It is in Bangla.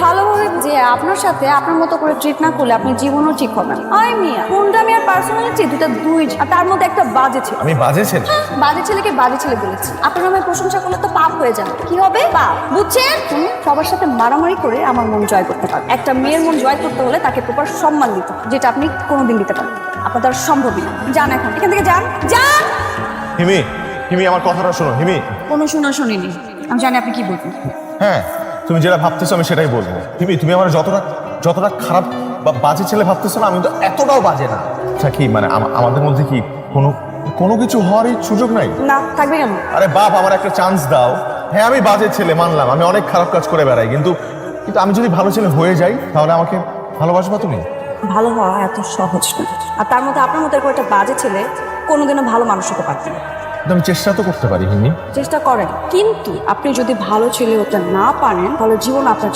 ভালোভাবে যে আপনার সাথে আপনার মতো করে ট্রিট না করলে আপনি জীবনও ঠিক হবেন। আই মিয়া কোনটা আমি আর পার্সোনালিটি দুটা দুই, আর তার মধ্যে একটা বাজে ছিল। আমি বাজে ছেলে? বাজে ছেলেকে বাজে ছেলে বলেছি। আপনার নামে প্রশংসা করলে তো পাপ হয়ে যাবে। কি হবে? পাপ, বুঝছেন? সবার সাথে মারামারি করে আমার মন জয় করতে পারবে। একটা মেয়ের মন জয় করতে হলে তাকে প্রপার সম্মান দিতে হবে, যেটা আপনি কোনোদিন দিতে পারেন। আপনার দ্বারা সম্ভবই না। যান এখান থেকে যান, যান। হিমি, হিমি আমার কথাটা শোনো। হিমি, কোনো শোনা শুনিনি, আমি জানি আপনি কি বলবেন। হ্যাঁ তুমি যেটা ভাবতেছো আমি সেটাই বলবো। হিমি, তুমি আমার যতটা খারাপ বা বাজে ছেলে ভাবতেছো না, আমি তো এতটাও বাজে না। আচ্ছা কি মানে আমাদের মধ্যে কি কোনো কিছু হওয়ারই সুযোগ নাই? না, থাকবে কেন? আরে বাপ, আমার একটা চান্স দাও। হ্যাঁ আমি বাজে ছেলে মানলাম, আমি অনেক খারাপ কাজ করে বেড়াই, কিন্তু আমি যদি ভালো ছেলে হয়ে যাই তাহলে আমাকে ভালোবাসবা তুমি? ভালো হওয়া এত সহজ নয়, আর তার মধ্যে আপনার মতো একটা বাজে ছেলে কোনোদিনও ভালো মানুষ হতে পারতেন না। কিন্তু আমি চেষ্টা তো করতে পারি হিমি। চেষ্টা করেন, কিন্তু আপনি যদি ভালো ছেলে হতে না পারেন তাহলে জীবন আপনার